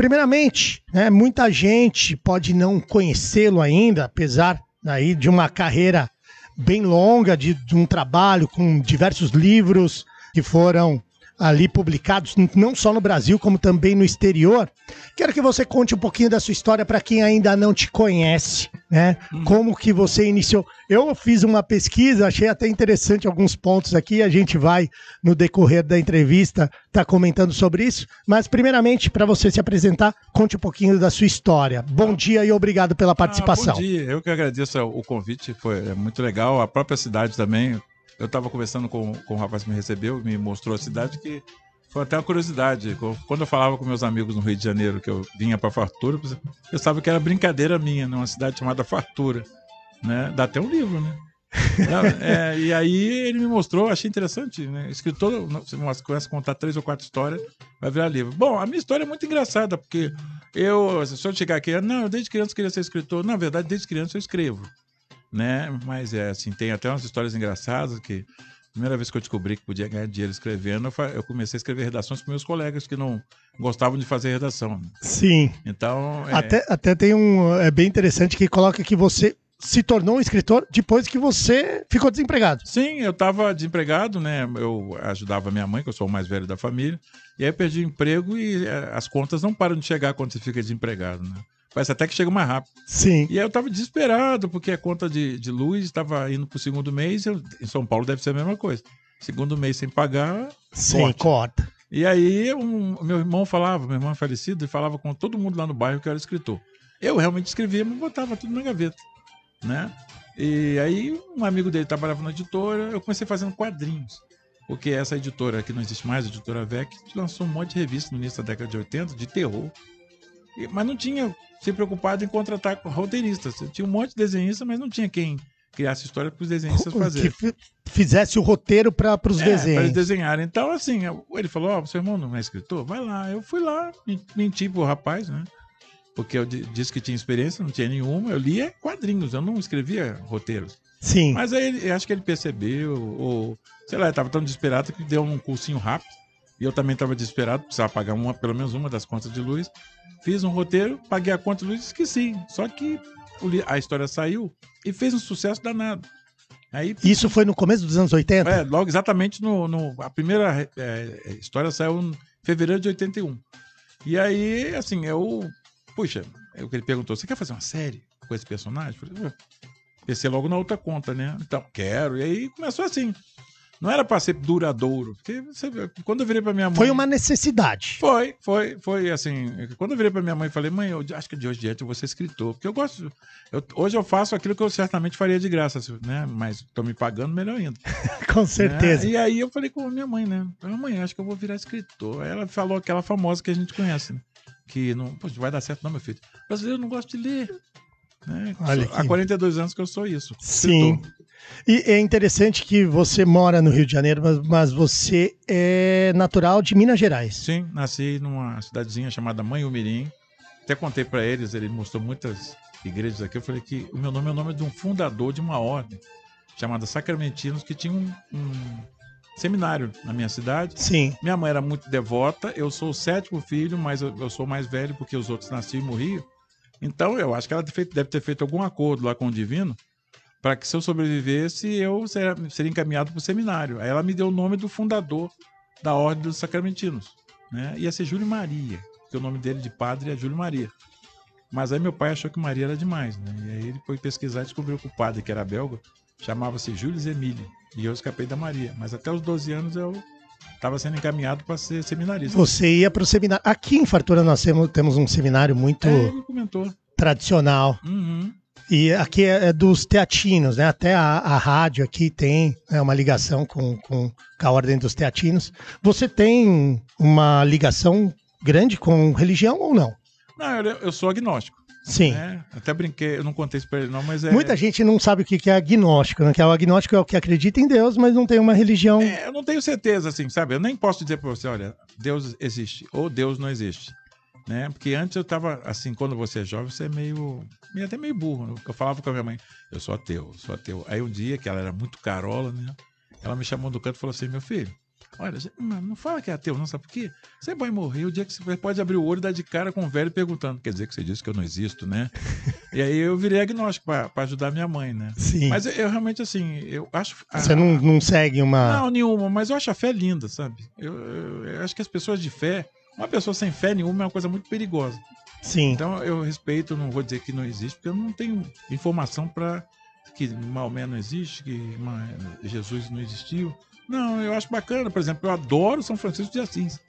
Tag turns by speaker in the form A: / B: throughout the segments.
A: primeiramente, né, muita gente pode não conhecê-lo ainda, apesar aí de uma carreira bem longa, de um trabalho com diversos livros que foram ali publicados, não só no Brasil, como também no exterior. Quero que você conte um pouquinho da sua história para quem ainda não te conhece, né? Como que você iniciou. Eu fiz uma pesquisa, achei até interessante alguns pontos aqui, a gente vai, no decorrer da entrevista, tá comentando sobre isso, mas primeiramente, para você se apresentar, conte um pouquinho da sua história. Bom dia e obrigado pela participação.
B: Bom dia, eu que agradeço o convite, foi muito legal, a própria cidade também. Eu estava conversando com o rapaz que me recebeu, me mostrou a cidade, que foi até uma curiosidade. Quando eu falava com meus amigos no Rio de Janeiro, que eu vinha para Fartura, eu sabia que era brincadeira minha, numa cidade chamada Fartura. Né? Dá até um livro, né? E aí ele me mostrou, achei interessante, né? Escritor, você começa a contar 3 ou 4 histórias, vai virar livro. Bom, a minha história é muito engraçada, porque se eu chegar aqui, eu desde criança queria ser escritor. Na verdade, desde criança eu escrevo. Né? Mas assim, tem até umas histórias engraçadas que a primeira vez que eu descobri que podia ganhar dinheiro escrevendo, eu comecei a escrever redações com meus colegas que não gostavam de fazer redação. Né?
A: Sim.
B: Então,
A: até tem é bem interessante que coloca que você se tornou um escritor depois que você ficou desempregado.
B: Sim, eu estava desempregado, né? Eu ajudava minha mãe, que eu sou o mais velho da família, e aí eu perdi o emprego e as contas não param de chegar quando você fica desempregado, né? Parece até que chega mais rápido.
A: Sim.
B: E aí eu estava desesperado, porque a conta de luz estava indo para o segundo mês. Em São Paulo deve ser a mesma coisa. Segundo mês sem pagar,
A: sim, corta.
B: E aí meu irmão é falecido, e falava com todo mundo lá no bairro que eu era escritor. Eu realmente escrevia, mas botava tudo na gaveta. Né? E aí um amigo dele trabalhava na editora, eu comecei fazendo quadrinhos. Porque essa editora, que não existe mais, a editora VEC, lançou um monte de revistas no início da década de 80, de terror. Mas não tinha se preocupado em contratar roteiristas. Tinha um monte de desenhistas, mas não tinha quem criasse história para os desenhistas fazerem.
A: Que fizesse o roteiro para os desenhos.
B: Para eles desenharem. Então, assim, ele falou, seu irmão não é escritor? Vai lá. Eu fui lá, menti pro rapaz, né? Porque eu disse que tinha experiência, não tinha nenhuma. Eu lia quadrinhos, eu não escrevia roteiros.
A: Sim.
B: Mas aí eu acho que ele percebeu, ou sei lá, ele estava tão desesperado que deu um cursinho rápido. E eu também estava desesperado, precisava pagar pelo menos uma das contas de luz. Fiz um roteiro, paguei a conta de luz e esqueci. Só que a história saiu e fez um sucesso danado. Aí,
A: isso foi no começo dos anos 80?
B: Logo exatamente a primeira história saiu em fevereiro de 81. E aí, assim, ele perguntou, você quer fazer uma série com esse personagem? Eu falei, pensei logo na outra conta, né? Então, quero. E aí começou assim. Não era para ser duradouro, porque quando eu virei para minha mãe...
A: Foi uma necessidade.
B: Foi assim, quando eu virei para minha mãe e falei, mãe, eu acho que de hoje em diante eu vou ser escritor, porque eu gosto, hoje eu faço aquilo que eu certamente faria de graça, né? Mas estou me pagando, melhor ainda.
A: Com certeza.
B: Né? E aí eu falei com a minha mãe, né? Mãe, acho que eu vou virar escritor. Aí ela falou aquela famosa que a gente conhece, né? Que não vai dar certo não, meu filho. Brasileiro não gosta de ler. Né? Há 42 anos que eu sou isso.
A: Sim.
B: Escritor.
A: E é interessante que você mora no Rio de Janeiro, mas você é natural de Minas Gerais.
B: Sim, nasci numa cidadezinha chamada Manhumirim. Até contei para eles, ele mostrou muitas igrejas aqui. Eu falei que o meu nome é o nome de um fundador de uma ordem chamada Sacramentinos, que tinha um seminário na minha cidade.
A: Sim.
B: Minha mãe era muito devota, eu sou o 7º filho, mas eu sou mais velho porque os outros nasciam e morriam. Então eu acho que ela deve ter feito algum acordo lá com o divino, para que se eu sobrevivesse, eu seria encaminhado para o seminário. Aí ela me deu o nome do fundador da Ordem dos Sacramentinos. Né? Ia ser Júlio Maria, porque o nome dele de padre é Júlio Maria. Mas aí meu pai achou que Maria era demais. Né? E aí ele foi pesquisar e descobriu que o padre, que era belga, chamava-se Júlio Emílio. E eu escapei da Maria. Mas até os 12 anos eu estava sendo encaminhado para ser seminarista.
A: Você ia para o seminário. Aqui em Fartura nós temos um seminário muito tradicional.
B: Uhum.
A: E aqui é dos teatinos, né? Até a rádio aqui tem uma ligação com a Ordem dos Teatinos. Você tem uma ligação grande com religião ou não?
B: Não, eu sou agnóstico.
A: Sim.
B: Né? Até brinquei, eu não contei isso pra ele não, mas
A: Muita gente não sabe o que é agnóstico, né? Que o agnóstico é o que acredita em Deus, mas não tem uma religião.
B: Eu não tenho certeza, assim, sabe? Eu nem posso dizer pra você, olha, Deus existe ou Deus não existe. Né? Porque antes eu tava, assim, quando você é jovem, você é até meio burro. Eu falava com a minha mãe, eu sou ateu. Aí um dia, que ela era muito carola, né? Ela me chamou do canto e falou assim, meu filho, Olha, não fala que é ateu, não, sabe por quê? Você vai morrer o dia que você pode abrir o olho e dar de cara com um velho perguntando. Quer dizer que você disse que eu não existo, né? E aí eu virei agnóstico para ajudar minha mãe, né?
A: Sim.
B: Mas eu realmente, assim, eu acho...
A: Você não segue uma...
B: Não, nenhuma, mas eu acho a fé linda, sabe? Eu acho que as pessoas de fé... Uma pessoa sem fé nenhuma é uma coisa muito perigosa.
A: Sim.
B: Então eu respeito, não vou dizer que não existe, porque eu não tenho informação para que Maomé não existe, que Jesus não existiu. Não, eu acho bacana, por exemplo, eu adoro São Francisco de Assis.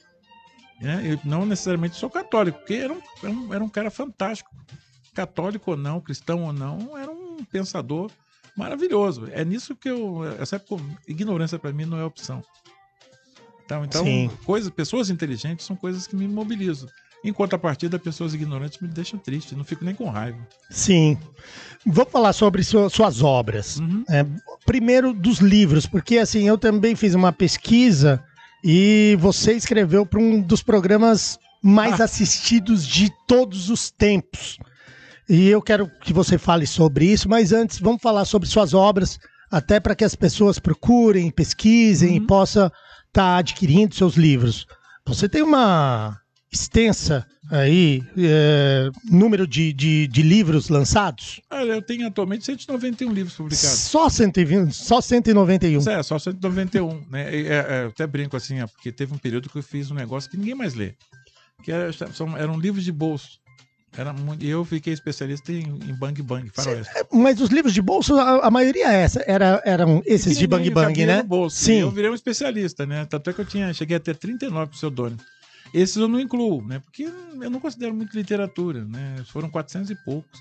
B: Eu não necessariamente sou católico, porque era um cara fantástico. Católico ou não, cristão ou não, era um pensador maravilhoso. É nisso que ignorância para mim não é opção. Então pessoas inteligentes são coisas que me mobilizam. Em contrapartida, pessoas ignorantes me deixam triste, não fico nem com raiva.
A: Sim. Vou falar sobre suas obras.
B: Uhum.
A: Primeiro dos livros, porque assim, eu também fiz uma pesquisa e você escreveu para um dos programas mais assistidos de todos os tempos. E eu quero que você fale sobre isso, mas antes vamos falar sobre suas obras, até para que as pessoas procurem, pesquisem e possam estar adquirindo seus livros. Você tem uma extensa aí, número de livros lançados?
B: Eu tenho atualmente 191 livros publicados.
A: Só 191? Só 191.
B: Só 191. Né? Eu até brinco assim, porque teve um período que eu fiz um negócio que ninguém mais lê. Que eram livros de bolso. E eu fiquei especialista em Bang Bang, faroeste.
A: Mas os livros de bolso, a maioria eram esses de Bang Bang, né?
B: Sim. Eu virei um especialista, né? Tanto é que cheguei a ter 39 pseudônimos. Esses eu não incluo, né? Porque eu não considero muito literatura, né? Foram 400 e poucos,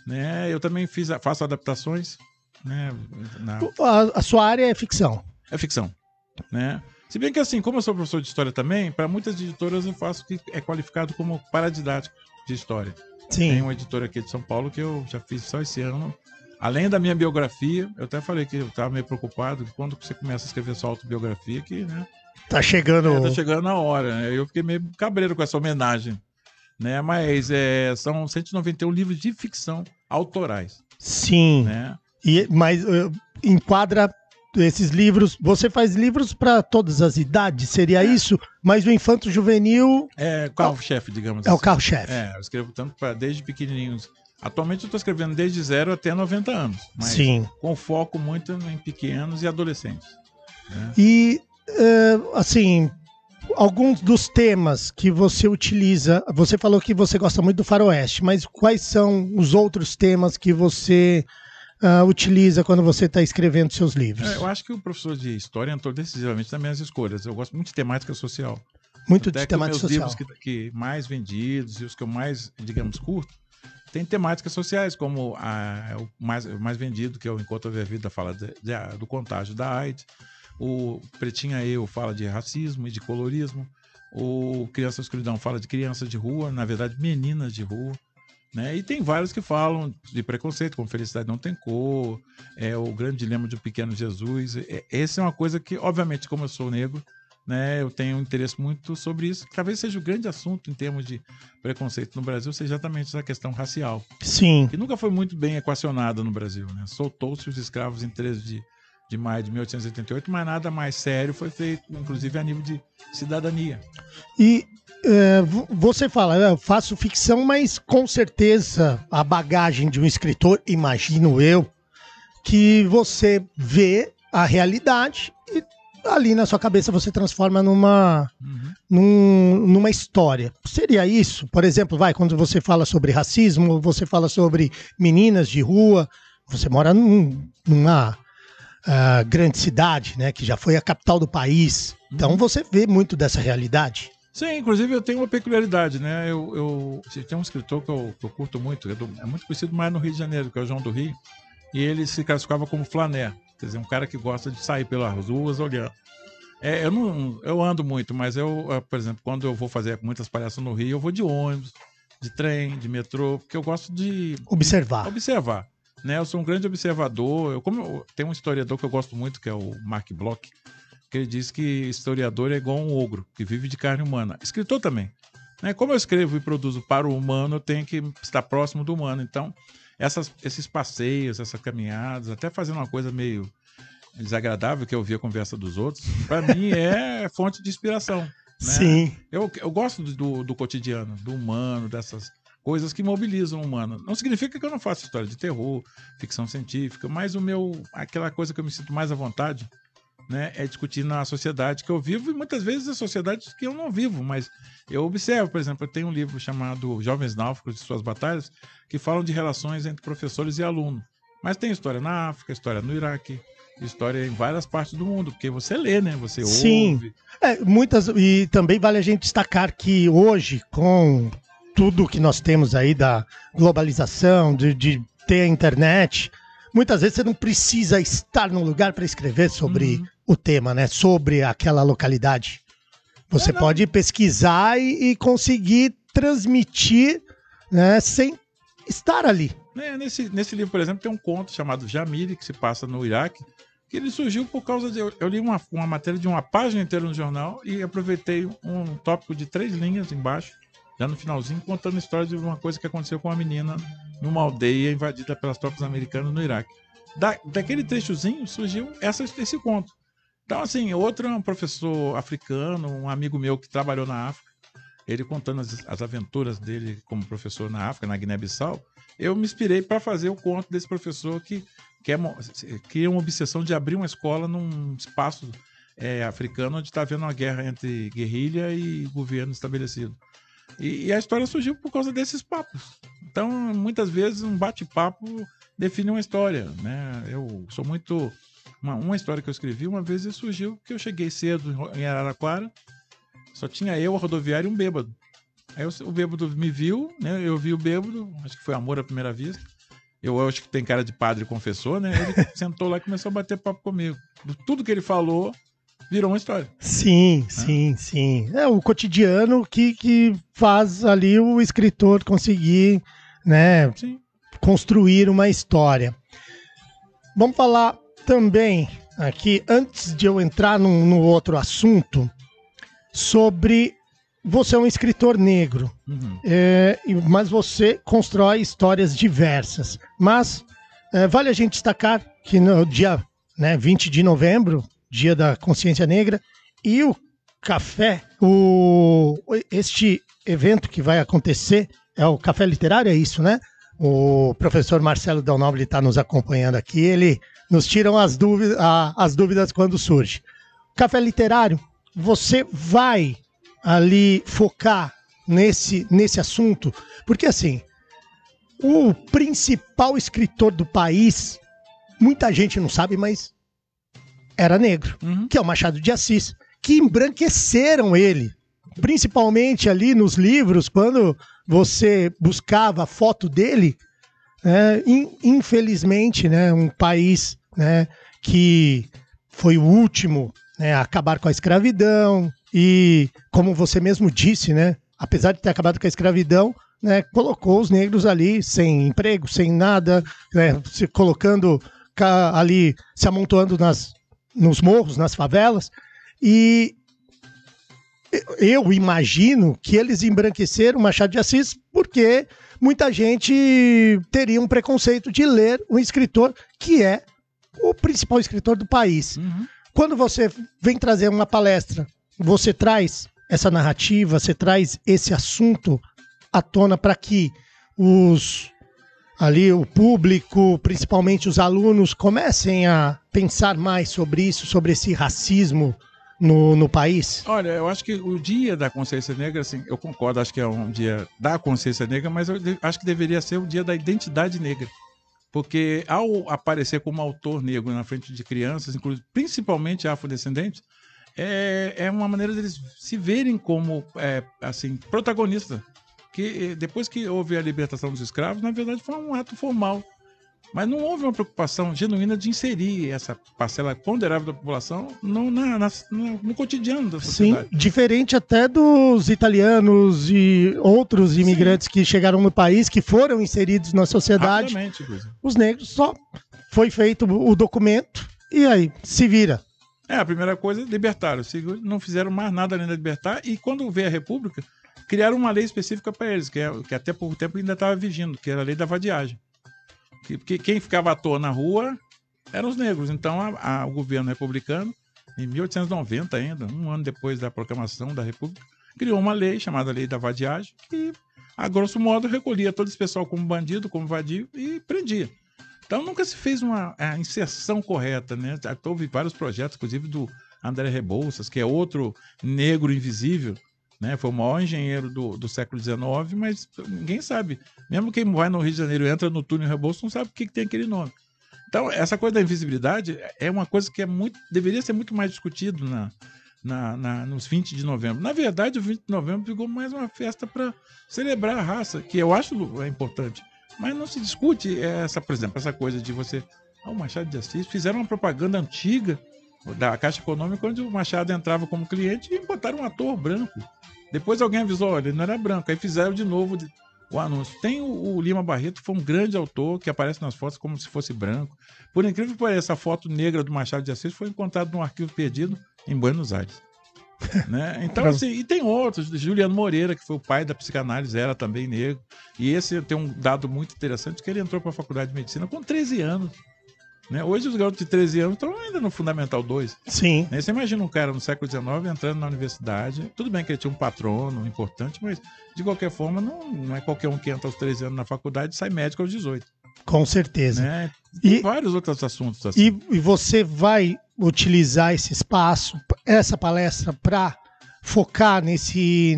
B: né? Eu também faço adaptações, né?
A: A sua área é ficção.
B: É ficção, né? Se bem que assim, como eu sou professor de história também, para muitas editoras eu faço o que é qualificado como paradidático de história.
A: Sim.
B: Tem uma editora aqui de São Paulo que eu já fiz só esse ano. Além da minha biografia, eu até falei que eu estava meio preocupado que quando você começa a escrever sua autobiografia, que, né?
A: Tá chegando...
B: Tá chegando a hora, né? Eu fiquei meio cabreiro com essa homenagem, né? Mas são 191 livros de ficção autorais.
A: Sim,
B: né?
A: Mas enquadra esses livros... Você faz livros para todas as idades, seria isso? Mas o infanto juvenil...
B: É o carro-chefe, digamos
A: assim. É o carro-chefe.
B: Eu escrevo tanto desde pequenininhos. Atualmente eu estou escrevendo desde 0 até 90 anos. Mas
A: Sim.
B: Com foco muito em pequenos e adolescentes. Né?
A: E... assim, alguns dos temas que você utiliza, você falou que você gosta muito do faroeste, mas quais são os outros temas que você utiliza quando você está escrevendo seus livros?
B: Eu acho que o professor de história entrou decisivamente nas minhas escolhas. Eu gosto muito de temática social.
A: Muito de temática social.
B: Os livros que mais vendidos e os que eu mais, digamos, curto, tem temáticas sociais, como o mais vendido, que é o Enquanto Houver Vida, fala do contágio da AIDS. O Pretinha Eu fala de racismo e de colorismo. O Criança Escuridão fala de crianças de rua, na verdade, meninas de rua. Né? E tem vários que falam de preconceito, como Felicidade Não Tem Cor, o Grande Dilema de um Pequeno Jesus. Essa é uma coisa que, obviamente, como eu sou negro, né, eu tenho um interesse muito sobre isso. Talvez seja o grande assunto em termos de preconceito no Brasil, seja exatamente essa questão racial.
A: Sim.
B: Que nunca foi muito bem equacionada no Brasil. Né? Soltou-se os escravos em 13 de maio de 1888, mas nada mais sério foi feito, inclusive a nível de cidadania.
A: E você fala, eu faço ficção, mas com certeza a bagagem de um escritor, imagino eu, que você vê a realidade e ali na sua cabeça você transforma numa história. Seria isso? Por exemplo, quando você fala sobre racismo, você fala sobre meninas de rua, você mora numa grande cidade, né, que já foi a capital do país. Então você vê muito dessa realidade.
B: Sim, inclusive eu tenho uma peculiaridade, né? Tem um escritor que eu curto muito, é muito conhecido mais no Rio de Janeiro, que é o João do Rio, e ele se classificava como flané, quer dizer, um cara que gosta de sair pelas ruas olhando. Eu ando muito, mas por exemplo, quando eu vou fazer muitas palhaças no Rio, eu vou de ônibus, de trem, de metrô, porque eu gosto de
A: observar.
B: Né? Eu sou um grande observador. Tem um historiador que eu gosto muito, que é o Mark Bloch, que ele diz que historiador é igual um ogro, que vive de carne humana. Escritor também. Né? Como eu escrevo e produzo para o humano, eu tenho que estar próximo do humano. Então, esses passeios, essas caminhadas, até fazendo uma coisa meio desagradável, que é ouvir a conversa dos outros, para mim é fonte de inspiração. Né?
A: Sim.
B: Eu gosto do cotidiano, do humano, dessas coisas que mobilizam o humano. Não significa que eu não faça história de terror, ficção científica, mas aquela coisa que eu me sinto mais à vontade, né, é discutir na sociedade que eu vivo, e muitas vezes é sociedade que eu não vivo, mas eu observo. Por exemplo, eu tenho um livro chamado Jovens Náufragos e Suas Batalhas, que falam de relações entre professores e alunos. Mas tem história na África, história no Iraque, história em várias partes do mundo, porque você lê, né? Você ouve.
A: E também vale a gente destacar que hoje, com tudo que nós temos aí da globalização, de ter a internet, muitas vezes você não precisa estar no lugar para escrever sobre o tema, né? Sobre aquela localidade. Você pode pesquisar e conseguir transmitir, né, sem estar ali.
B: Nesse livro, por exemplo, tem um conto chamado Jamile, que se passa no Iraque, que ele surgiu por causa de... Eu li uma matéria de uma página inteira no jornal e aproveitei um tópico de 3 linhas embaixo, já no finalzinho, contando a história de uma coisa que aconteceu com uma menina numa aldeia invadida pelas tropas americanas no Iraque. Daquele trechozinho surgiu esse conto. Então, assim, outro é um professor africano, um amigo meu que trabalhou na África, ele contando as aventuras dele como professor na África, na Guiné-Bissau. Eu me inspirei para fazer o conto desse professor que cria uma obsessão de abrir uma escola num espaço africano onde está havendo uma guerra entre guerrilha e governo estabelecido. E a história surgiu por causa desses papos. Então, muitas vezes, um bate-papo define uma história, né? Eu sou muito... Uma história que eu escrevi, uma vez surgiu que eu cheguei cedo em Araraquara, só tinha eu, a rodoviária e um bêbado. Aí o bêbado me viu, né? Eu vi o bêbado, acho que foi amor à primeira vista. Eu acho que tem cara de padre confessor, né? Ele sentou lá e começou a bater papo comigo. Tudo que ele falou virou uma história.
A: Sim. É o cotidiano que faz ali o escritor conseguir, né, construir uma história. Vamos falar também aqui, antes de eu entrar no outro assunto, sobre... Você é um escritor negro, mas você constrói histórias diversas. Mas vale a gente destacar que no dia 20 de novembro, Dia da Consciência Negra, e o Café, este evento que vai acontecer, é o Café Literário, é isso, né? O professor Marcelo Del Nobre está nos acompanhando aqui, ele nos tira as dúvidas quando surge. Café Literário, você vai ali focar nesse assunto, porque assim, o principal escritor do país, muita gente não sabe, mas era negro, que é o Machado de Assis, que embranqueceram ele, principalmente ali nos livros, quando você buscava a foto dele, infelizmente, né, um país, né, que foi o último, né, a acabar com a escravidão. E, como você mesmo disse, né, apesar de ter acabado com a escravidão, né, colocou os negros ali sem emprego, sem nada, né, se colocando ali, se amontoando nos morros, nas favelas. E eu imagino que eles embranqueceram Machado de Assis porque muita gente teria um preconceito de ler um escritor que é o principal escritor do país. Quando você vem trazer uma palestra, você traz essa narrativa, você traz esse assunto à tona para que o público, principalmente os alunos, comecem a pensar mais sobre isso, sobre esse racismo no país?
B: Olha, eu acho que o Dia da Consciência Negra, assim, eu concordo, acho que é um dia da consciência negra, mas eu acho que deveria ser o dia da identidade negra. Porque ao aparecer como autor negro na frente de crianças, inclusive, principalmente afrodescendentes, é uma maneira deles se verem como assim, protagonistas. Que depois que houve a libertação dos escravos, na verdade foi um ato formal. Mas não houve uma preocupação genuína de inserir essa parcela ponderável da população no cotidiano da sociedade.
A: Sim, diferente até dos italianos e outros imigrantes que chegaram no país, que foram inseridos na sociedade. Os negros só foi feito o documento e aí se vira.
B: A primeira coisa, libertaram. Não fizeram mais nada além de libertar. E quando veio a República, criaram uma lei específica para eles, que até pouco tempo ainda estava vigindo, que era a lei da vadiagem. Que quem ficava à toa na rua eram os negros. Então, o governo republicano, em 1890 ainda, um ano depois da proclamação da República, criou uma lei chamada Lei da Vadiagem, que, a grosso modo, recolhia todo esse pessoal como bandido, como vadio e prendia. Então, nunca se fez uma inserção correta, né? Houve vários projetos, inclusive do André Rebouças, que é outro negro invisível, né? Foi o maior engenheiro do século XIX, mas ninguém sabe. Mesmo quem vai no Rio de Janeiro e entra no túnel Rebouças não sabe o que tem aquele nome. Então, essa coisa da invisibilidade é uma coisa que deveria ser muito mais discutido nos 20 de novembro. Na verdade, o 20 de novembro ficou mais uma festa para celebrar a raça, que eu acho importante. Mas não se discute por exemplo, essa coisa de você... o Machado de Assis fizeram uma propaganda antiga da Caixa Econômica, onde o Machado entrava como cliente e botaram um ator branco. Depois alguém avisou, olha, ele não era branco. Aí fizeram de novo o anúncio. Tem o Lima Barreto, foi um grande autor que aparece nas fotos como se fosse branco. Por incrível que pareça, a foto negra do Machado de Assis foi encontrada num arquivo perdido em Buenos Aires. Né? Então, assim, e tem outros. Juliano Moreira, que foi o pai da psicanálise, era também negro. E esse tem um dado muito interessante, que ele entrou para a faculdade de medicina com 13 anos. Né? Hoje os garotos de 13 anos estão ainda no Fundamental 2.
A: Sim.
B: Né? Você imagina um cara no século XIX entrando na universidade. Tudo bem que ele tinha um patrono importante, mas de qualquer forma não é qualquer um que entra aos 13 anos na faculdade e sai médico aos 18.
A: Com certeza.
B: Né? E vários outros assuntos assim.
A: E você vai utilizar esse espaço, essa palestra, para focar nesse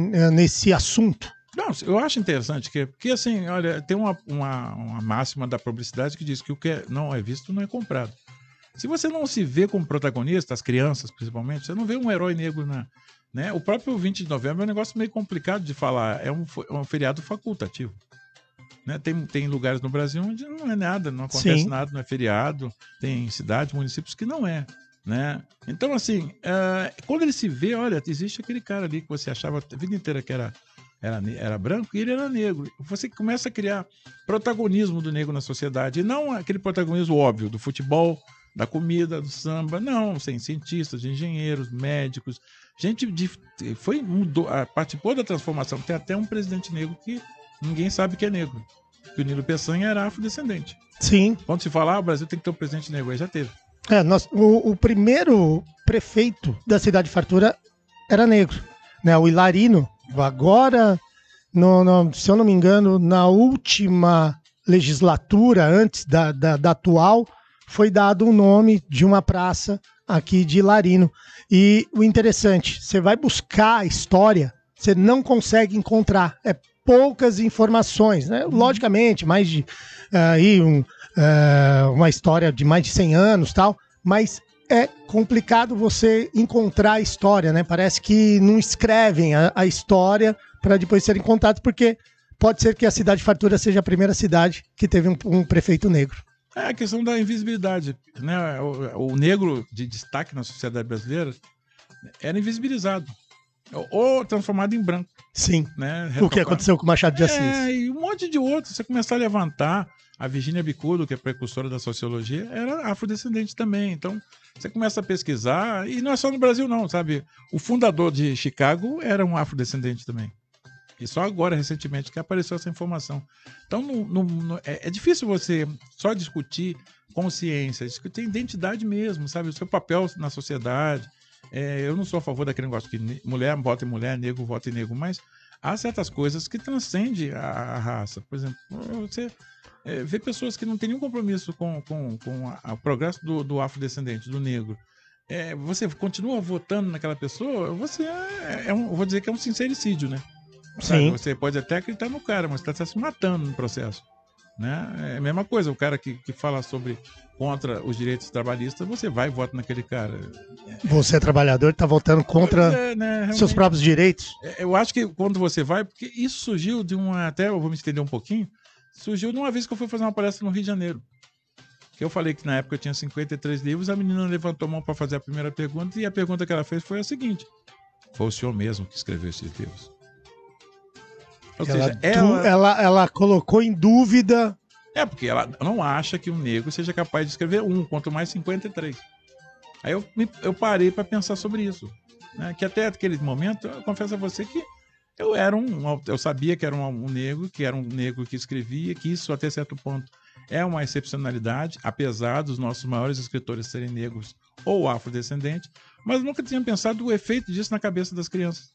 A: assunto?
B: Não, eu acho interessante porque assim, olha, tem uma máxima da publicidade que diz que o que não é visto não é comprado. Se você não se vê como protagonista, as crianças principalmente, você não vê um herói negro né? O próprio 20 de novembro é um negócio meio complicado de falar, é um feriado facultativo. Né? Tem lugares no Brasil onde não é nada, não acontece
A: Sim.
B: nada, não é feriado, tem cidades, municípios que não é. Né? Então, assim, quando ele se vê, olha, existe aquele cara ali que você achava a vida inteira que era branco e ele era negro. Você começa a criar protagonismo do negro na sociedade, e não aquele protagonismo óbvio do futebol, da comida, do samba, não, sem cientistas, engenheiros, médicos, gente participou da transformação. Tem até um presidente negro que ninguém sabe que é negro, que o Nilo Peçanha era afrodescendente.
A: Sim.
B: Quando se fala, o Brasil tem que ter um presidente negro, aí já teve.
A: O primeiro prefeito da cidade de Fartura era negro, né? O Hilarino. Agora, se eu não me engano, na última legislatura, antes da atual, foi dado o nome de uma praça aqui de Hilarino. E o interessante, você vai buscar a história, você não consegue encontrar. Poucas informações, né? Logicamente, mais de uma história de mais de 100 anos, tal, mas é complicado você encontrar a história, né? Parece que não escrevem a história para depois serem contados, porque pode ser que a cidade de Fartura seja a primeira cidade que teve um prefeito negro.
B: É a questão da invisibilidade, né? O negro de destaque na sociedade brasileira era invisibilizado ou transformado em branco.
A: Sim,
B: né?
A: O que aconteceu com o Machado de Assis.
B: E um monte de outros. Você começar a levantar, a Virginia Bicudo, que é precursora da sociologia, era afrodescendente também. Então, você começa a pesquisar, e não é só no Brasil não, sabe? O fundador de Chicago era um afrodescendente também. E só agora, recentemente, que apareceu essa informação. Então, é difícil você só discutir consciência, discutir identidade mesmo, sabe? O seu papel na sociedade. Eu não sou a favor daquele negócio que mulher vota em mulher, negro vota em negro, mas há certas coisas que transcendem a raça. Por exemplo, você vê pessoas que não têm nenhum compromisso com o progresso do afrodescendente, do negro. Você continua votando naquela pessoa, você vou dizer que é um sincericídio, né?
A: Sim.
B: Você pode até acreditar no cara, mas está se matando no processo. Né? É a mesma coisa, o cara que fala contra os direitos trabalhistas, você vai e vota naquele cara.
A: Você é trabalhador, está votando contra seus próprios direitos.
B: Eu acho que quando você vai, porque isso surgiu até eu vou me estender um pouquinho, surgiu de uma vez que eu fui fazer uma palestra no Rio de Janeiro. Que eu falei que na época eu tinha 53 livros, a menina levantou a mão para fazer a primeira pergunta, e a pergunta que ela fez foi a seguinte: foi o senhor mesmo que escreveu esses livros? Ou seja,
A: ela colocou em dúvida.
B: Porque ela não acha que um negro seja capaz de escrever quanto mais 53. Aí eu parei para pensar sobre isso. Né? Que até aquele momento, eu confesso a você que eu sabia que era um negro, que era um negro que escrevia, que isso até certo ponto é uma excepcionalidade, apesar dos nossos maiores escritores serem negros ou afrodescendentes, mas nunca tinha pensado o efeito disso na cabeça das crianças.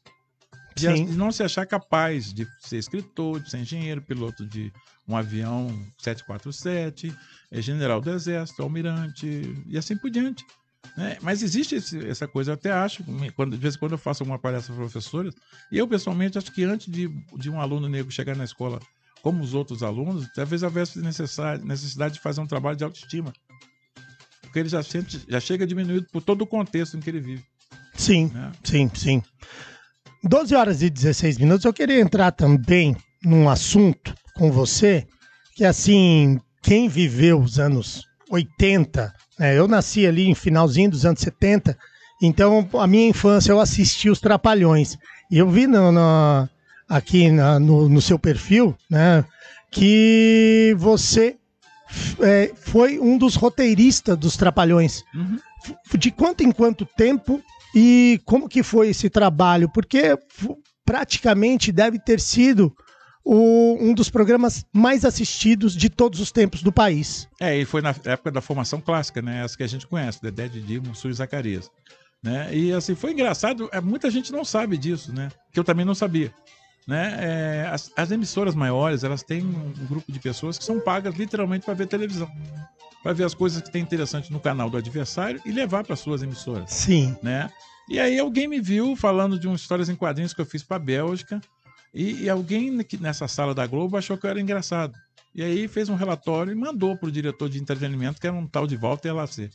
B: De não se achar capaz de ser escritor, de ser engenheiro, piloto de um avião 747, general do exército, almirante e assim por diante. Né? Mas existe essa coisa, eu até acho, de vez em quando eu faço alguma palestra para professores, e eu pessoalmente acho que antes de um aluno negro chegar na escola como os outros alunos, talvez houvesse necessidade de fazer um trabalho de autoestima. Porque ele já chega diminuído por todo o contexto em que ele vive.
A: Sim, né? Sim. 12 horas e 16 minutos, eu queria entrar também num assunto com você, que assim, quem viveu os anos 80, né, eu nasci ali em finalzinho dos anos 70, então a minha infância eu assisti os Trapalhões, e eu vi aqui no seu perfil, né, que você foi um dos roteiristas dos Trapalhões. Uhum. De quanto em quanto tempo e como que foi esse trabalho? Porque praticamente deve ter sido um dos programas mais assistidos de todos os tempos do país.
B: E foi na época da formação clássica, né? Essa que a gente conhece, Dedé, Didi, Mussum e Zacarias. Né? E assim, foi engraçado, muita gente não sabe disso, né? Que eu também não sabia. Né? As emissoras maiores, elas têm um grupo de pessoas que são pagas literalmente para ver televisão. Para ver as coisas que tem interessante no canal do adversário e levar para suas emissoras.
A: Sim.
B: Né? E aí alguém me viu falando de umas histórias em quadrinhos que eu fiz para a Bélgica e alguém nessa sala da Globo achou que eu era engraçado. E aí fez um relatório e mandou para o diretor de entretenimento, que era um tal de Walter Lacê.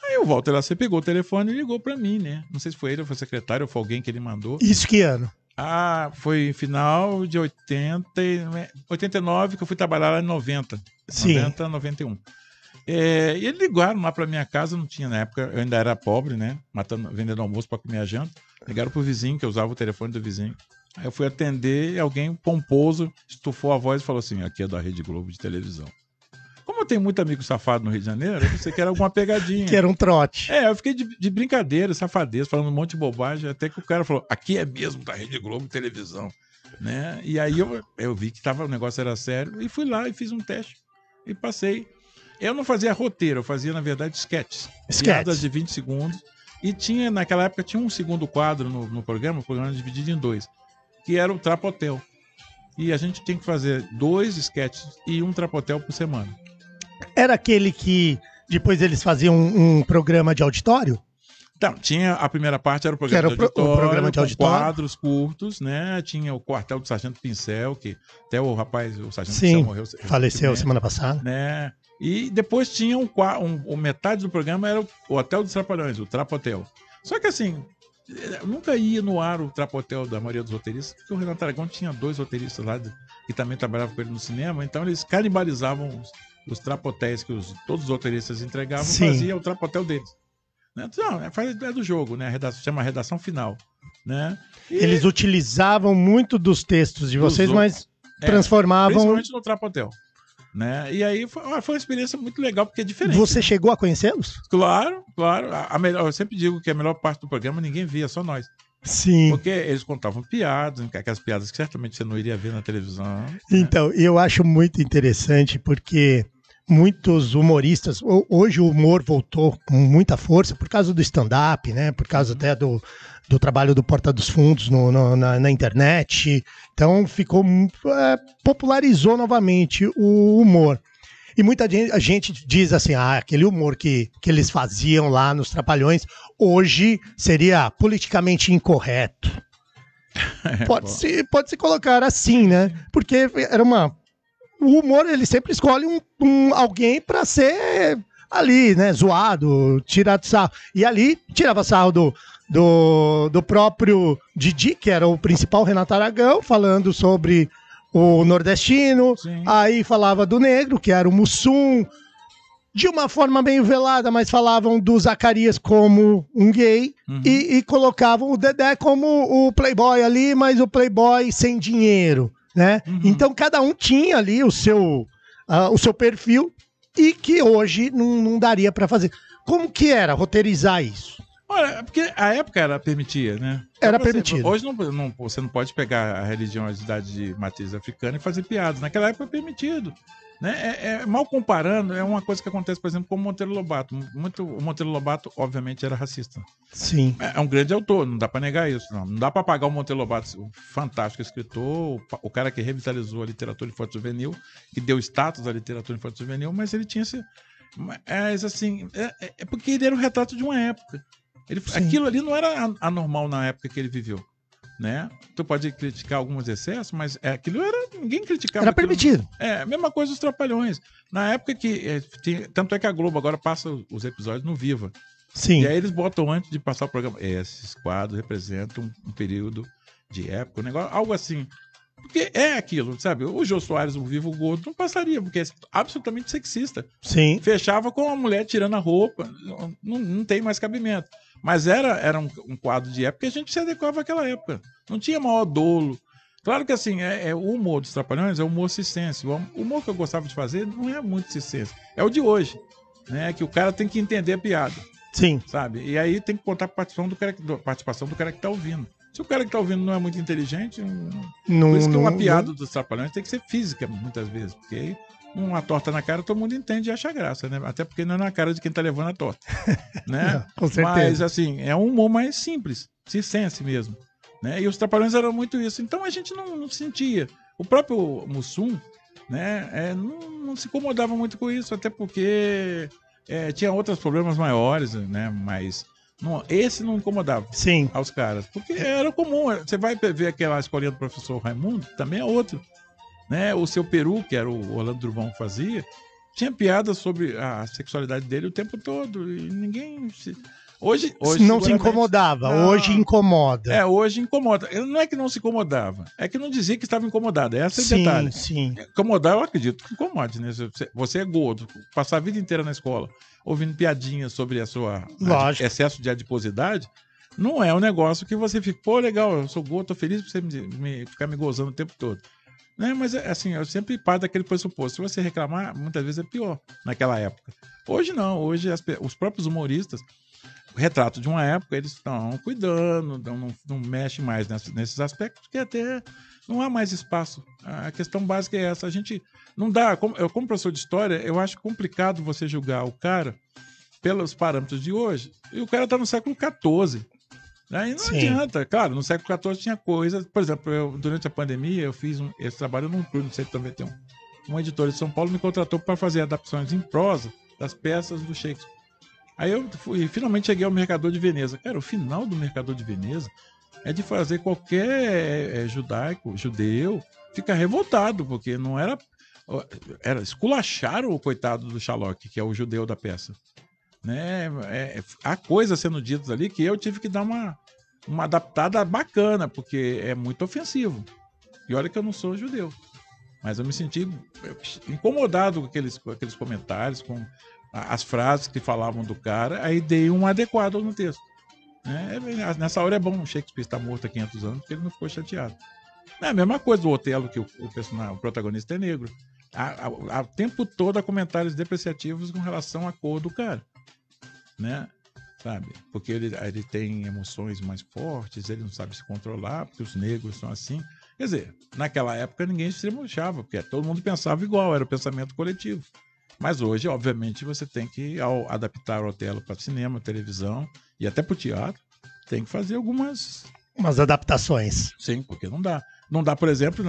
B: Aí o Walter Lacê pegou o telefone e ligou para mim, né? Não sei se foi ele, ou foi o secretário, ou foi alguém que ele mandou.
A: Isso que ano?
B: Foi final de 89 que eu fui trabalhar lá em 90.
A: Sim.
B: 90, 91. E eles ligaram lá pra minha casa, não tinha na época, eu ainda era pobre, né? Vendendo almoço pra comer a janta. Ligaram pro vizinho, que eu usava o telefone do vizinho. Aí eu fui atender e alguém pomposo estufou a voz e falou assim: aqui é da Rede Globo de televisão. Como eu tenho muito amigo safado no Rio de Janeiro, eu pensei que era alguma pegadinha.
A: Que era um trote.
B: Eu fiquei de brincadeira, safadeza, falando um monte de bobagem, até que o cara falou: aqui é mesmo da Rede Globo de televisão. Né? E aí eu vi que o negócio era sério e fui lá e fiz um teste e passei. Eu não fazia roteiro, eu fazia, na verdade, sketches. Piadas de 20 segundos. E naquela época, tinha um segundo quadro no programa, o programa era dividido em 2, que era o Trapotel. E a gente tinha que fazer 2 sketches e um Trapotel por semana.
A: Era aquele que depois eles faziam um programa de auditório?
B: Então, tinha a primeira parte, era o programa, de auditório, quadros curtos, né? Tinha o Quartel do Sargento Pincel, que até o Sargento Pincel morreu.
A: Faleceu semana passada.
B: Né? E depois tinha metade do programa era o Hotel dos Trapalhões, o Trapotel. Só que assim, nunca ia no ar o Trapotel da maioria dos roteiristas, porque o Renato Aragão tinha 2 roteiristas lá que também trabalhavam com ele no cinema, então eles canibalizavam os trapotéis que todos os roteiristas entregavam, fazia o Trapotel deles. Né? Não, é do jogo, né? Chama Redação Final. Né?
A: Eles utilizavam muito dos textos de vocês, mas transformavam...
B: Principalmente no Trapotel. Né? E aí foi uma experiência muito legal, porque é diferente.
A: Você chegou a conhecê-los?
B: Claro. Eu sempre digo que a melhor parte do programa ninguém via, só nós.
A: Sim.
B: Porque eles contavam piadas, aquelas piadas que certamente você não iria ver na televisão.
A: Então, eu acho muito interessante, porque muitos humoristas, hoje o humor voltou com muita força por causa do stand-up, né? Por causa até do trabalho do Porta dos Fundos na internet. Então popularizou novamente o humor. E muita gente diz assim, aquele humor que eles faziam lá nos Trapalhões, hoje seria politicamente incorreto. Pode-se colocar assim, né? Porque era o humor, ele sempre escolhe alguém para ser ali, né? Zoado, tirado sarro. E ali, tirava sarro do próprio Didi, que era o principal Renato Aragão, falando sobre o nordestino. Sim. Aí falava do negro, que era o Mussum, de uma forma meio velada, mas falavam do Zacarias como um gay, e colocavam o Dedé como o playboy ali, mas o playboy sem dinheiro, né? Então cada um tinha ali o seu perfil, e que hoje não daria para fazer. Como que era roteirizar isso?
B: Olha, porque a época era permitia, né?
A: Era permitido.
B: Hoje você não pode pegar a religiosidade de matriz africana e fazer piadas. Naquela época é permitido. Né? Mal comparando, é uma coisa que acontece, por exemplo, com o Monteiro Lobato. O Monteiro Lobato, obviamente, era racista.
A: Sim.
B: É um grande autor, não dá para negar isso. Não dá para apagar o Monteiro Lobato, um fantástico escritor, o cara que revitalizou a literatura infanto-juvenil, que deu status à literatura infanto-juvenil, mas ele tinha esse... assim, porque ele era o retrato de uma época. Aquilo ali não era anormal na época que ele viveu. Né? Tu pode criticar alguns excessos, mas aquilo ninguém criticava.
A: Era permitido.
B: A mesma coisa os Trapalhões. Na época que tanto é que a Globo agora passa os episódios no Viva.
A: Sim.
B: E aí eles botam antes de passar o programa. Esses quadros representam um período de época, um negócio, algo assim. Porque é aquilo, sabe? O Jô Soares, o Vivo Gordo, não passaria, porque é absolutamente sexista.
A: Sim.
B: Fechava com a mulher tirando a roupa, não tem mais cabimento. Mas era um quadro de época que a gente se adequava àquela época. Não tinha maior dolo. Claro que assim, o humor dos Trapalhões é o humor circense. O humor que eu gostava de fazer não é muito circense. É o de hoje, né? Que o cara tem que entender a piada.
A: Sim.
B: Sabe? E aí tem que contar a participação do cara que tá ouvindo. Se o cara que tá ouvindo não é muito inteligente, por isso que uma piada dos Trapalhões tem que ser física, muitas vezes. Porque aí, uma torta na cara, todo mundo entende e acha graça, né? Até porque não é na cara de quem tá levando a torta. Né?
A: Com certeza.
B: Mas, assim, é um humor mais simples, circense mesmo. Né? E os Trapalhões eram muito isso. Então a gente não sentia. O próprio Mussum, né, não se incomodava muito com isso, até porque tinha outros problemas maiores, né? Mas esse não incomodava.
A: Sim.
B: Aos caras. Porque era comum. Você vai ver aquela escolinha do professor Raimundo, também é outro. Né? O Seu Peru, que era o Orlando Drummond que fazia, tinha piadas sobre a sexualidade dele o tempo todo. E ninguém Hoje
A: não se incomodava, hoje incomoda.
B: Hoje incomoda. Não é que não se incomodava, é que não dizia que estava incomodado. Esse é o detalhe.
A: Sim.
B: Incomodar, eu acredito que incomode, né? Você é gordo, passar a vida inteira na escola ouvindo piadinhas sobre a sua excesso de adiposidade, não é um negócio que você fica, pô, legal, eu sou gordo, tô feliz por você ficar me gozando o tempo todo. Né? Mas, assim, eu sempre parto daquele pressuposto. Se você reclamar, muitas vezes é pior naquela época. Hoje não, hoje os próprios humoristas, retrato de uma época, eles estão cuidando, não mexem mais nesses aspectos, porque até não há mais espaço. A questão básica é essa. A gente não dá, como professor de história, eu acho complicado você julgar o cara pelos parâmetros de hoje, e o cara está no século XIV. Aí não adianta. Claro, no século XIV tinha coisas. Por exemplo, durante a pandemia, eu fiz esse trabalho num clube, no CTV1. Uma editora de São Paulo me contratou para fazer adaptações em prosa das peças do Shakespeare. Aí eu finalmente cheguei ao Mercador de Veneza. Cara, o final do Mercador de Veneza é de fazer qualquer judeu, ficar revoltado, porque não era esculachar o coitado do Shylock, que é o judeu da peça. Né? Há coisas sendo ditas ali que eu tive que dar uma adaptada bacana, porque é muito ofensivo. E olha que eu não sou judeu. Mas eu me senti incomodado com aqueles comentários, com as frases que falavam do cara, aí dei um adequado no texto. Nessa hora é bom o Shakespeare estar morto há 500 anos, porque ele não ficou chateado. É a mesma coisa do Otelo, que o protagonista é negro. Há tempo todo há comentários depreciativos com relação à cor do cara. Né? Sabe? Porque ele tem emoções mais fortes, ele não sabe se controlar, porque os negros são assim. Quer dizer, naquela época ninguém se mochava, porque todo mundo pensava igual, era o pensamento coletivo. Mas hoje, obviamente, você tem que, ao adaptar o Otelo para cinema, televisão e até para o teatro, tem que fazer umas
A: adaptações.
B: Sim, porque não dá. Não dá, por exemplo,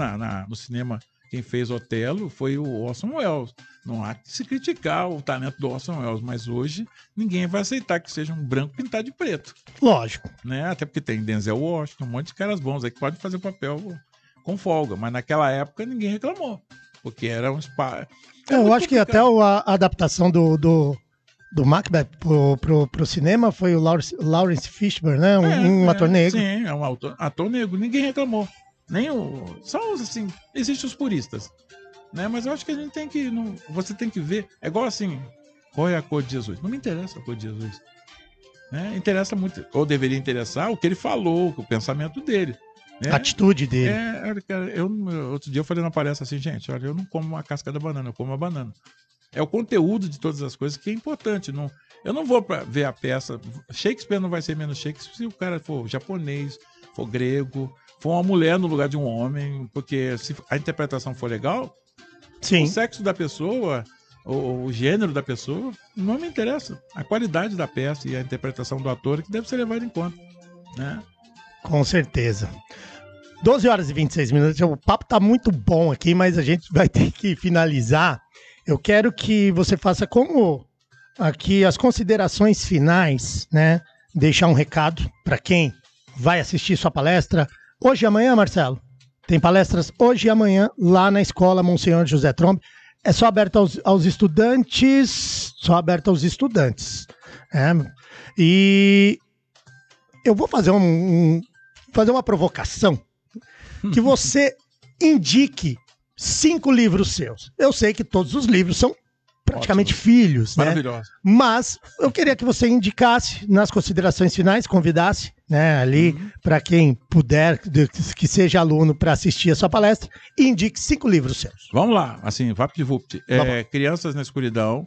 B: no cinema, quem fez Otelo foi o Orson Welles. Não há que se criticar o talento do Orson Welles, mas hoje ninguém vai aceitar que seja um branco pintado de preto.
A: Lógico.
B: Né? Até porque tem Denzel Washington, um monte de caras bons aí que pode fazer o papel com folga, mas naquela época ninguém reclamou, porque era um espaço.
A: Eu acho que até a adaptação do Macbeth pro cinema foi o Lawrence Fishburne, né? Um ator negro.
B: Sim, é um ator negro. Ninguém reclamou. Só assim, existem os puristas. Né? Mas eu acho que a gente tem que. Você tem que ver. É igual assim, qual é a cor de Jesus? Não me interessa a cor de Jesus. Né? Interessa muito, ou deveria interessar o que ele falou, o pensamento dele.
A: A atitude dele.
B: Cara, outro dia eu falei numa palestra assim, gente, olha, eu não como a casca da banana, eu como a banana. É o conteúdo de todas as coisas que é importante. Não, eu não vou ver a peça. Shakespeare não vai ser menos Shakespeare se o cara for japonês, for grego, for uma mulher no lugar de um homem, porque se a interpretação for legal,
A: Sim.
B: O sexo da pessoa, o gênero da pessoa, não me interessa. A qualidade da peça e a interpretação do ator que deve ser levada em conta, né?
A: Com certeza. 12 horas e 26 minutos. O papo tá muito bom aqui, mas a gente vai ter que finalizar. Eu quero que você faça como aqui as considerações finais, né? Deixar um recado para quem vai assistir sua palestra hoje e amanhã, Marcelo. Tem palestras hoje e amanhã lá na Escola Monsenhor José Trombe. É só aberto aos estudantes, E eu vou fazer fazer uma provocação, que você indique 5 livros seus. Eu sei que todos os livros são praticamente filhos, né?
B: Maravilhoso.
A: Mas eu queria que você indicasse nas considerações finais, convidasse, né, ali para quem puder, que seja aluno, para assistir a sua palestra, e indique 5 livros seus.
B: Vamos lá, assim, VaptVupt. Crianças na Escuridão,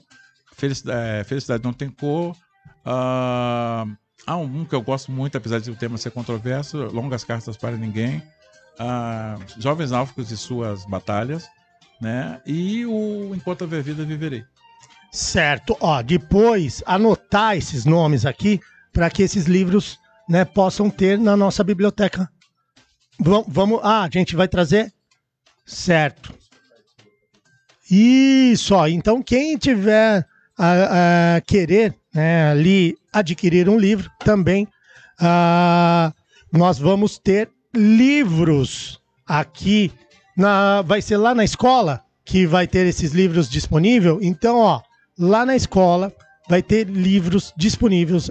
B: Felicidade Não Tem Cor. Há um que eu gosto muito, apesar de o tema ser controverso, Longas Cartas para Ninguém. Jovens Náufragos e Suas Batalhas, né? E o Enquanto Haver Vida, Viverei.
A: Certo. Ó, depois anotar esses nomes aqui para que esses livros, né, possam ter na nossa biblioteca. Vamos. A gente vai trazer? Certo. Isso, ó. Então, quem tiver a querer, né, ali adquirir um livro, também nós vamos ter livros aqui. Vai ser lá na escola que vai ter esses livros disponíveis. Então, ó, lá na escola vai ter livros disponíveis,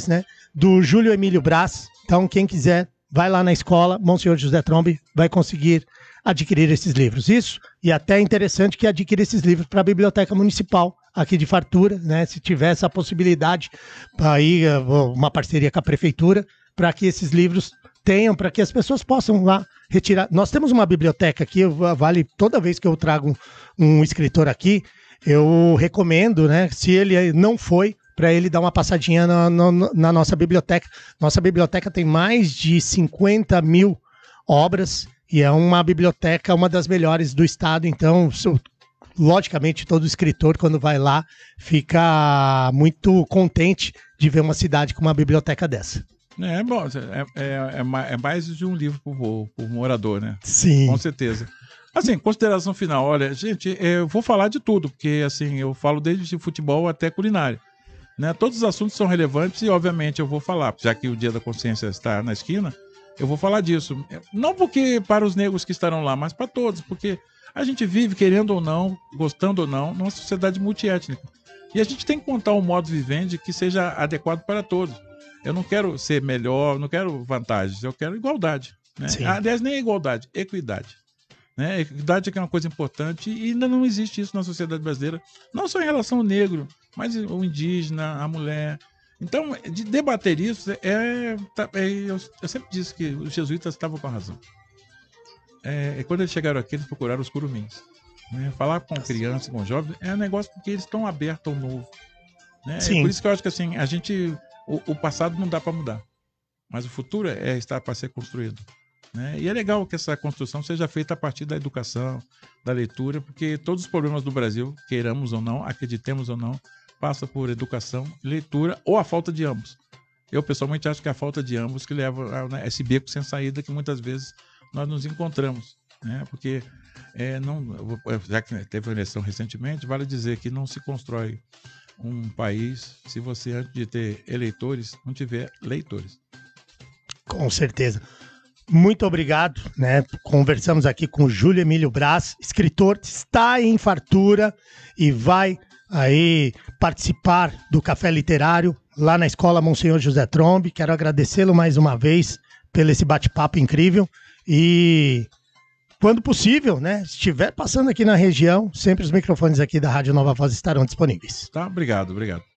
A: né, do Júlio Emílio Braz. Então, quem quiser, vai lá na escola, Monsenhor José Trombe, vai conseguir adquirir esses livros. Isso, e até é interessante que adquira esses livros para a Biblioteca Municipal aqui de Fartura, né, se tiver essa possibilidade, aí uma parceria com a Prefeitura, para que esses livros tenham, para que as pessoas possam lá retirar. Nós temos uma biblioteca aqui, vale toda vez que eu trago um escritor aqui, eu recomendo, né, se ele não foi, para ele dar uma passadinha na nossa biblioteca. Nossa biblioteca tem mais de 50 mil obras e é uma biblioteca, uma das melhores do estado. Então, logicamente, todo escritor, quando vai lá, fica muito contente de ver uma cidade com uma biblioteca dessa.
B: Bom, é mais de um livro por morador, né?
A: Sim.
B: Com certeza. Assim, consideração final, olha, gente, eu vou falar de tudo, porque assim, eu falo desde futebol até culinária, né? Todos os assuntos são relevantes e, obviamente, eu vou falar, já que o Dia da Consciência está na esquina, eu vou falar disso. Não porque para os negros que estarão lá, mas para todos, porque a gente vive, querendo ou não, gostando ou não, numa sociedade multiétnica. E a gente tem que contar um modo vivendi que seja adequado para todos. Eu não quero ser melhor, não quero vantagens, eu quero igualdade, né? Aliás, nem igualdade, equidade, né? Equidade é que é uma coisa importante e ainda não existe isso na sociedade brasileira, não só em relação ao negro, mas o indígena, a mulher. Então, de debater isso, eu sempre disse que os jesuítas estavam com a razão. Quando eles chegaram aqui, eles procuraram os curumins, né? Falar com criança, com jovens, é um negócio porque eles estão abertos ao novo, né? Por isso que eu acho que assim, o passado não dá para mudar, mas o futuro está para ser construído, né? E é legal que essa construção seja feita a partir da educação, da leitura, porque todos os problemas do Brasil, queiramos ou não, acreditemos ou não, passa por educação, leitura ou a falta de ambos. Eu pessoalmente acho que é a falta de ambos que leva a esse beco sem saída que muitas vezes nós nos encontramos, né? Porque já que teve uma eleição recentemente, vale dizer que não se constrói um país se você, antes de ter eleitores, não tiver leitores.
A: Com certeza. Muito obrigado, né? Conversamos aqui com o Júlio Emílio Braz, escritor, está em Fartura e vai aí participar do Café Literário lá na Escola Monsenhor José Trombe. Quero agradecê-lo mais uma vez pelo esse bate-papo incrível e, quando possível, né, estiver passando aqui na região, sempre os microfones aqui da Rádio Nova Voz estarão disponíveis.
B: Tá, obrigado.